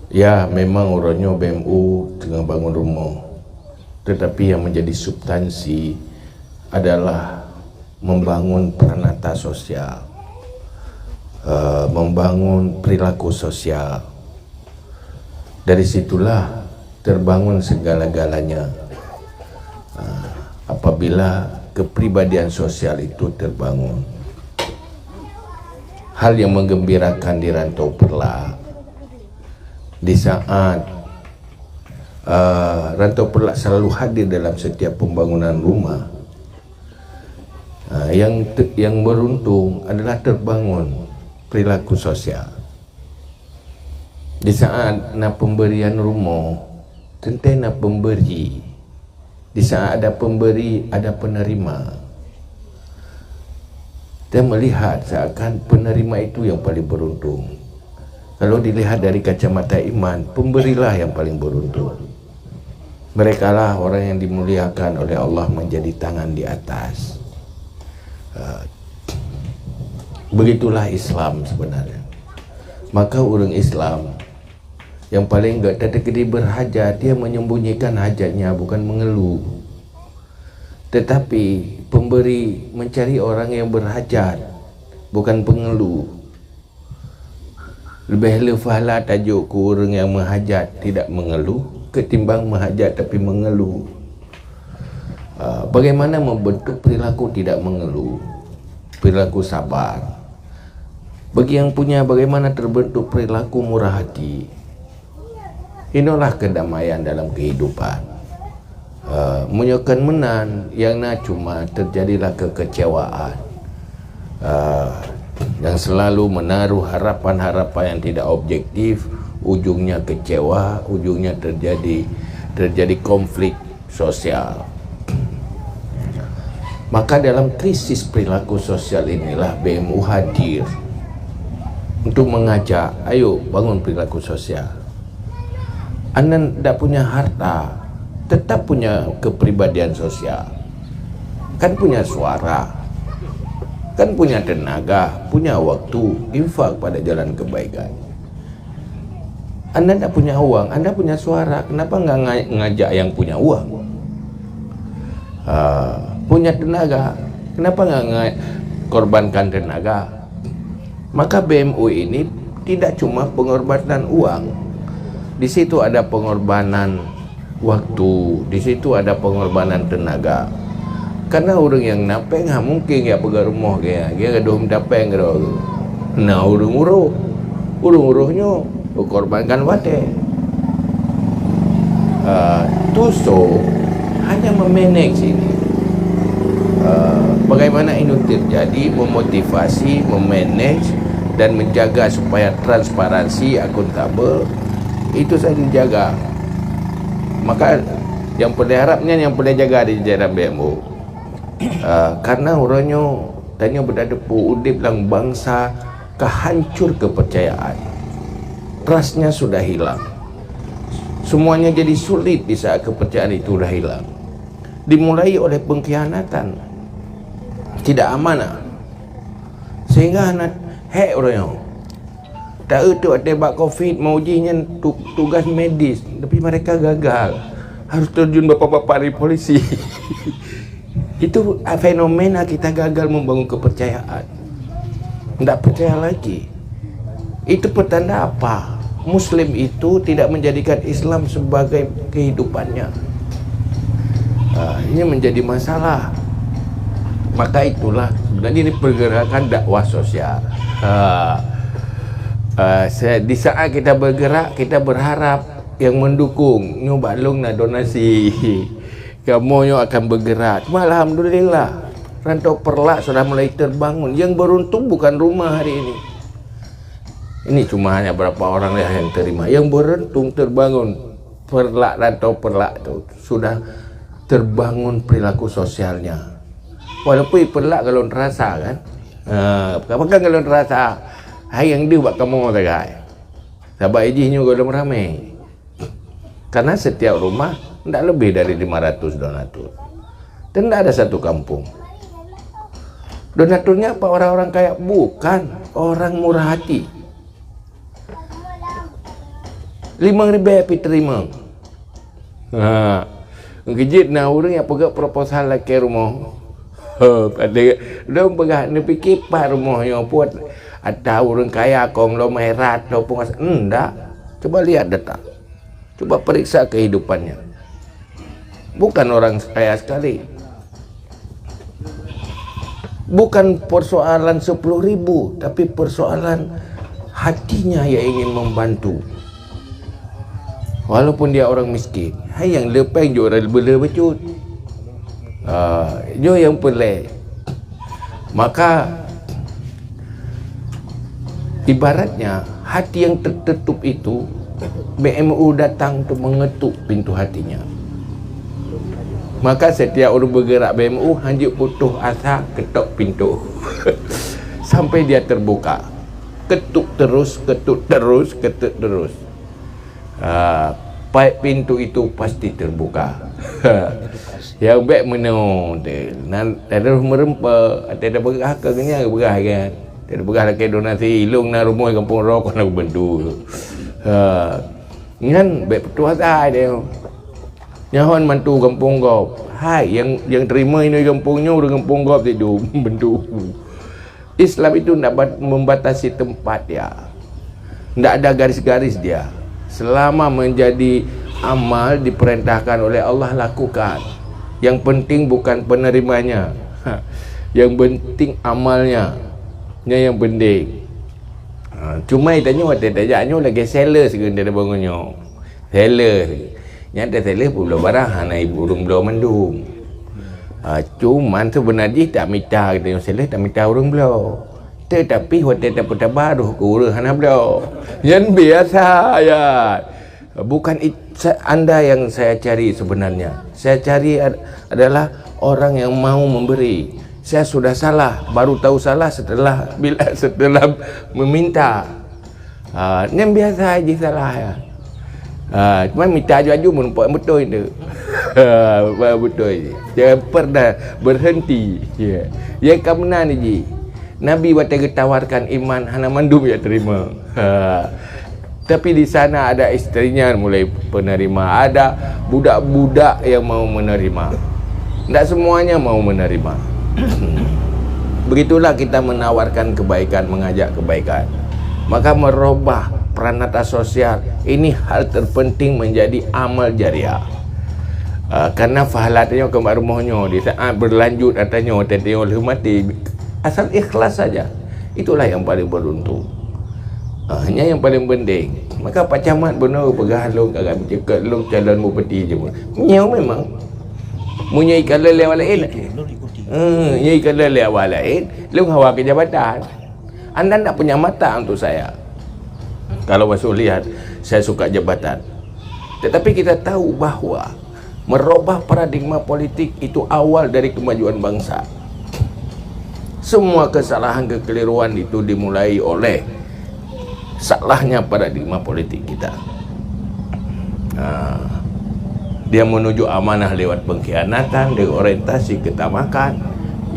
Ya, memang orangnya BMU tengah bangun rumah, tetapi yang menjadi substansi adalah membangun peranata sosial, membangun perilaku sosial. Dari situlah terbangun segala-galanya. Apabila kepribadian sosial itu terbangun, hal yang menggembirakan di Rantau Perlak, di saat Rantau Perlak selalu hadir dalam setiap pembangunan rumah, yang beruntung adalah terbangun perilaku sosial. Di saat nak pemberian rumah, tentu nak pemberi. Di saat ada pemberi, ada penerima. Dan melihat seakan penerima itu yang paling beruntung. Kalau dilihat dari kacamata iman, pemberilah yang paling beruntung. Mereka lah orang yang dimuliakan oleh Allah menjadi tangan di atas. Begitulah Islam sebenarnya. Maka orang Islam yang paling enggak tadi berhajat, dia menyembunyikan hajatnya, bukan mengeluh. Tetapi pemberi mencari orang yang berhajat, bukan pengeluh. Lebih lefalah tajuk ku orang yang menghajat tidak mengeluh ketimbang menghajat tapi mengeluh. Bagaimana membentuk perilaku tidak mengeluh, perilaku sabar. Bagi yang punya, bagaimana terbentuk perilaku murah hati. Inilah kedamaian dalam kehidupan. Menyokan menan yang cuma terjadilah kekecewaan, yang selalu menaruh harapan-harapan yang tidak objektif, ujungnya kecewa, ujungnya terjadi konflik sosial. Maka dalam krisis perilaku sosial inilah BMU hadir untuk mengajak, ayo bangun perilaku sosial. Anda tidak punya harta, tetap punya kepribadian sosial, kan punya suara, kan punya tenaga, punya waktu, infak pada jalan kebaikan. Anda tidak punya uang, Anda punya suara, kenapa nggak ngajak yang punya uang? Punya tenaga, kenapa nggak korbankan tenaga? Maka BMU ini tidak cuma pengorbanan uang. Di situ ada pengorbanan waktu, di situ ada pengorbanan tenaga. Karena orang yang napeng mungkin ya pegang rumah dia gaduh mendapeng gitu. Nah urung-uruhnya korbankan wate. Tuso hanya memanage ini. Bagaimana ini terjadi, memotivasi, memanage dan menjaga supaya transparansi, akuntabel itu saya dijaga. Maka yang boleh harapnya yang boleh jaga di jajaran BMU, karena orangnya tanya berdadepu udip lang bangsa kehancur kepercayaan, trustnya sudah hilang, semuanya jadi sulit di saat kepercayaan itu sudah hilang, dimulai oleh pengkhianatan, tidak amanah, sehingga anak orangnya tak itu tembak COVID mau ujinya tugas medis, tapi mereka gagal, harus terjun bapak-bapak dari polisi. Itu fenomena kita gagal membangun kepercayaan, tidak percaya lagi. Itu pertanda apa? Muslim itu tidak menjadikan Islam sebagai kehidupannya. Ini menjadi masalah. Maka itulah sebenarnya ini pergerakan dakwah sosial. Di saat kita bergerak, kita berharap yang mendukung nyobalung na donasi kamu yang akan bergerak. Cuma alhamdulillah Rantau Perlak sudah mulai terbangun. Yang beruntung bukan rumah hari ini. Ini cuma hanya berapa orang yang terima. Yang beruntung terbangun Perlak, Rantau Perlak itu sudah terbangun perilaku sosialnya. Walaupun Perlak kalau terasa kan, apakah kalau terasa hai yang dia buat kamu tagay. Sabak izinnya kalau ramai. Karena setiap rumah tidak lebih dari 500 donatur. Dan tidak ada satu kampung. Donaturnya apa? Orang-orang kaya? Bukan, orang murah hati. 5,000 api terima. Kejit nak orang yang pegang proposal lagi rumah. Pada dia pegang ni fikir par rumah yang buat ada orang kaya kong lo merat lo pengas enggak. Coba lihat data. Coba periksa kehidupannya. Bukan orang kaya sekali. Bukan persoalan 10,000, tapi persoalan hatinya yang ingin membantu. Walaupun dia orang miskin. Hai yang lepeng je orang bela becut. Jo yang pelik. Maka ibaratnya hati yang tertutup itu BMU datang untuk mengetuk pintu hatinya. Maka setiap orang bergerak BMU hanya putus asa ketuk pintu sampai dia terbuka. Ketuk terus, ketuk terus, ketuk terus. Paip pintu itu pasti terbuka. Yang baik menang ada merempa, ada berah ke kenya berah kan. Ada berah lagi donasi ilung na rumah kampung rokok nak bantu. Ngan baik petua dia. Nyawan mantu kampung kau. Hai yang terima ini kampungnya orang kampung kau tu bantu. Islam itu tidak membatasi tempat dia. Tidak ada garis-garis dia. Selama menjadi amal diperintahkan oleh Allah, lakukan. Yang penting bukan penerimanya. Yang penting amalnya. Yang penting. Cuma itanya waktu tajaknya lagi seller segala dia bangunnya. Seller. Yang ada seller pun belum barang naik burung belum mendung. Cuman sebenarnya tak minta kita yang seller tak minta orang belum. Tetapi waktu dapat baru kurang hana belum. Yang biasa ya. Bukan anda yang saya cari sebenarnya. Saya cari adalah orang yang mau memberi. Saya sudah salah, baru tahu salah setelah meminta. Yang biasa aja salah ya. Cuma minta aju-aju menempuk betul itu. Betul je. Jangan pernah berhenti. Yang kamna ni ji. Nabi waktu tawarkan iman hana mandum ya terima. Tapi di sana ada istrinya mulai penerima, ada budak-budak yang mau menerima. Tidak semuanya mau menerima. Begitulah kita menawarkan kebaikan, mengajak kebaikan. Maka merubah peranata sosial ini hal terpenting menjadi amal jariah. Karena fahalatnya ke rumahnya di saat berlanjut katanya tetenya oleh mati asal ikhlas saja. Itulah yang paling beruntung. Hanya yang paling penting. Maka Pak Camat benar pegang long agak bercakap long calon bupati je pun. Miau memang. Munyai kalau lewat lain. Nyai kalau lewat lain, long hawa ke jabatan. Anda tak punya mata untuk saya. Kalau masuk lihat, saya suka jabatan. Tetapi kita tahu bahawa merubah paradigma politik itu awal dari kemajuan bangsa. Semua kesalahan kekeliruan itu dimulai oleh salahnya paradigma politik kita. Dia menuju amanah lewat pengkhianatan, dengan orientasi ketamakan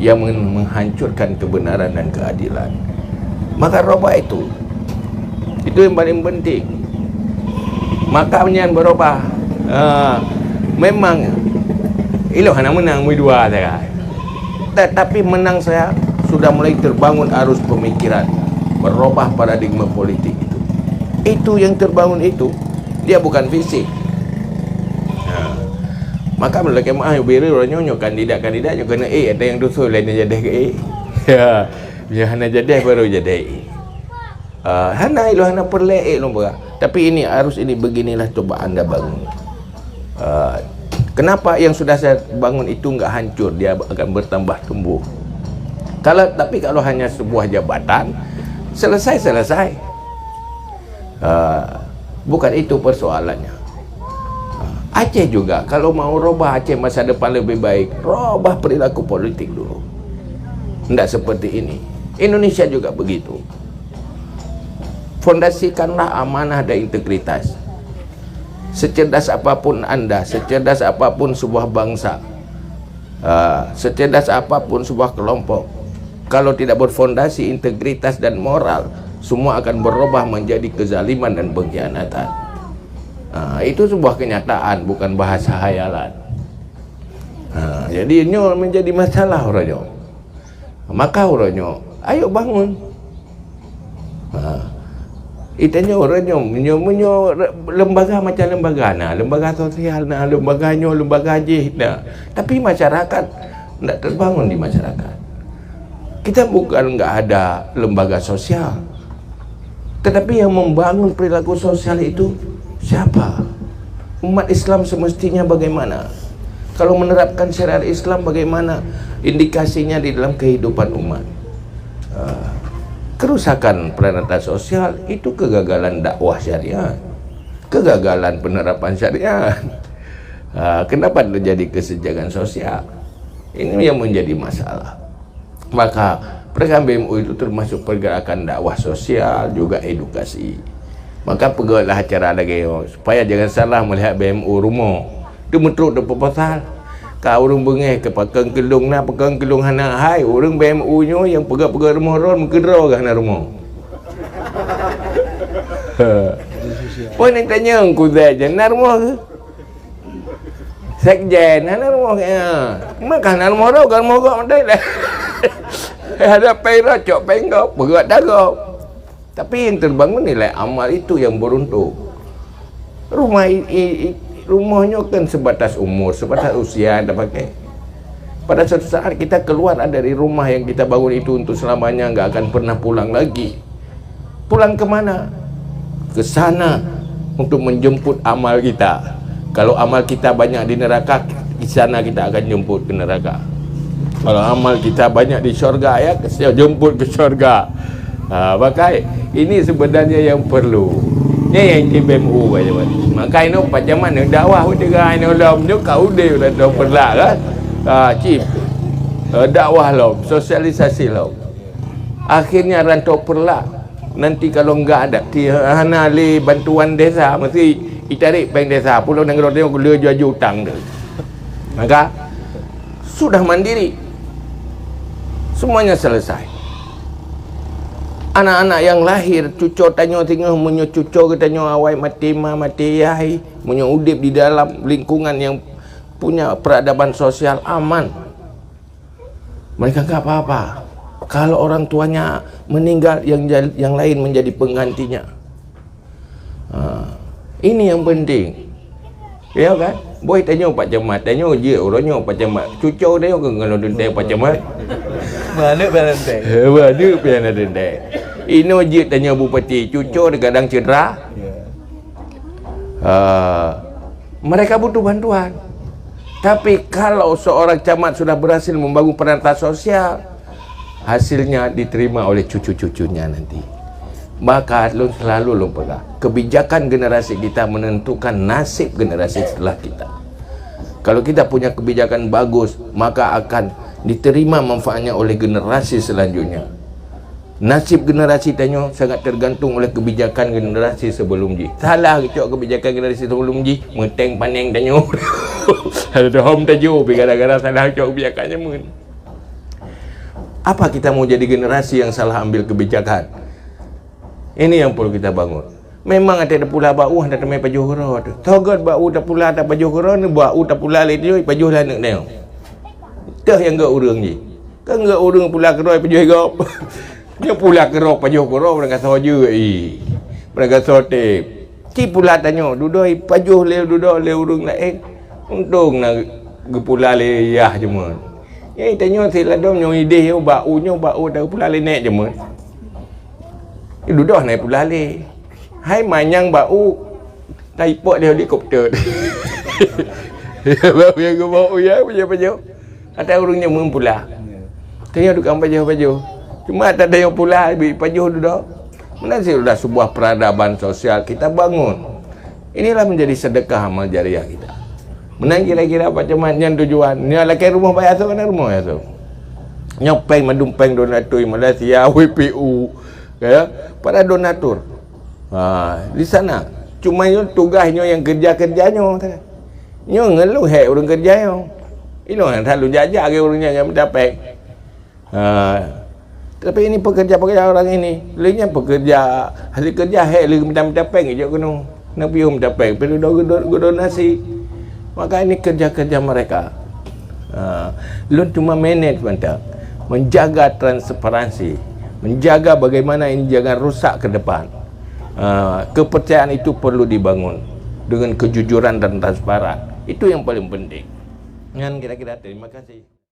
yang menghancurkan kebenaran dan keadilan. Maka robah itu yang paling penting. Maka menyan berubah. Memang iloh hana menang dua saya. Tetapi menang saya sudah mulai terbangun arus pemikiran. Merubah paradigma politik itu yang terbangun itu dia bukan fisik. Maka melaki mah beri orangnya kandidat-kandidatnya kena ada yang dosa lainnya jadi ke ya hana jadi baru jadi hana ilo hana perle lomba. Tapi ini arus ini beginilah coba anda bangun. Kenapa yang sudah saya bangun itu enggak hancur, dia akan bertambah tumbuh. Tapi kalau hanya sebuah jabatan selesai. Bukan itu persoalannya. Aceh juga kalau mau robah Aceh masa depan lebih baik, robah perilaku politik dulu. Tidak seperti ini. Indonesia juga begitu. Fondasikanlah amanah dan integritas. Secerdas apapun anda, secerdas apapun sebuah bangsa, secerdas apapun sebuah kelompok, kalau tidak berfondasi integritas dan moral, semua akan berubah menjadi kezaliman dan pengkhianatan. Itu sebuah kenyataan, bukan bahasa hayalan. Jadi nyo menjadi masalah orangnya. Maka orangnya, ayo bangun. Itanya orangnya menyo lembaga macam lembaga lembaga sosial lembaga haji tapi masyarakat tidak terbangun di masyarakat. Kita bukan nggak ada lembaga sosial, tetapi yang membangun perilaku sosial itu siapa? Umat Islam semestinya bagaimana? Kalau menerapkan syariat Islam bagaimana indikasinya di dalam kehidupan umat? Kerusakan peranan sosial itu kegagalan dakwah syariat, kegagalan penerapan syariat. Kenapa terjadi kesenjangan sosial? Ini yang menjadi masalah. Maka program BMU itu termasuk pergerakan dakwah sosial juga edukasi. Maka pegawailah acara lagi supaya jangan salah melihat BMU rumah. Dia metruk depan pasal. Kau urung bengeh ke pakang kelung hana hai urung BMU nyo yang pegang rumah ron mengkedra ke hana rumah. Pun yang tanya aku saja hana rumah ke? Sekjen hana rumah ke? Maka hana rumah ron kan mogok mandai lah. Ada perak cok penggau pegat dagau. Tapi yang terbangun nilai amal itu yang beruntung. Rumahnya kan sebatas umur, sebatas usia anda pakai. Pada suatu saat kita keluar dari rumah yang kita bangun itu untuk selamanya, nggak akan pernah pulang lagi. Pulang kemana? Ke sana untuk menjemput amal kita. Kalau amal kita banyak di neraka, di sana kita akan jemput ke neraka. Kalau amal kita banyak di syurga, ya kita jemput ke syurga. Maka ini sebenarnya yang perlu. Ni yang di BMU macam. Maka ini macam mana dakwah dengan ulama tu kau dia dah perlah kan. Cip. Dakwah lo, sosialisasi lo. Akhirnya rantau perlah. Nanti kalau enggak ada hana li bantuan desa mesti ditarik bank desa pulau negara dia gula jual hutang dia. Maka sudah mandiri. Semuanya selesai. Anak-anak yang lahir, cucu tanya tengah menyo cucu tanya awai mati yai, menyo udip di dalam lingkungan yang punya peradaban sosial aman. Mereka enggak apa-apa. Kalau orang tuanya meninggal, yang lain menjadi penggantinya. Ini yang penting. Ya kan? Boy tanya Pak Camat, tanya je orangnya Pak Camat. Cucu dia kalau dendai Pak Camat. Mana dendai? Mana dendai? Ini je tanya Bupati, cucu dia kadang cedera. Mereka butuh bantuan. Tapi kalau seorang camat sudah berhasil membangun perantar sosial, hasilnya diterima oleh cucu-cucunya nanti. Maka selalu lupa kebijakan generasi kita menentukan nasib generasi setelah kita. Kalau kita punya kebijakan bagus, maka akan diterima manfaatnya oleh generasi selanjutnya. Nasib generasi tanya sangat tergantung oleh kebijakan generasi sebelum ji. Salah kecok kebijakan generasi sebelum ji, menteng paneng tanya. Ada hom tajo gara-gara salah kecok kebijakannya mun. Apa kita mau jadi generasi yang salah ambil kebijakan? Ini yang perlu kita bangun. Memang ada pula bau ada temai pajuh gero tu. Togot bau tak pula tak pajuh gero ni bau tak pula le dia pajuh lah nak tengok. Tah yang gak urang ni. Kan gak urang pula gero pajuh gero. Dia pula gero pajuh gero mereka saja mereka sote. Ti pula tanya dudoi pajuh le dudoi le urang lain. Untung nak gepula le yah cuma. Ya tanya si ladom nyo ide bau dah pula le nek cuma. Duduk naik pula le. Hai manyang bau taipot dia helikopter. Bau yang bau ya pajuh. Ada orangnya mempula. Tanya dukang pajuh. Cuma tak ada yang pula pajuh duduk. Mana sih sudah sebuah peradaban sosial kita bangun. Inilah menjadi sedekah amal jariah kita. Menang kira-kira macam mana tujuan. Ni laki rumah bayar tu kan rumah ya tu. Nyopeng madumpeng donatur Malaysia WPU. Ya, para donatur. Di sana cuma tugasnya yang kerja-kerjanya. Nyo ngeluh orang kerjanya. Ini orang selalu jajak ke orangnya yang mendapat. Tapi ini pekerja orang ini. Lainnya pekerja hasil kerja lagi minta peng je kono. nak pium dapat perlu donasi. Maka ini kerja-kerja mereka. Lu cuma management, menjaga transparansi, menjaga bagaimana ini jangan rusak ke depan. Kepercayaan itu perlu dibangun dengan kejujuran dan transparan. Itu yang paling penting. Dengan kira-kira terima kasih.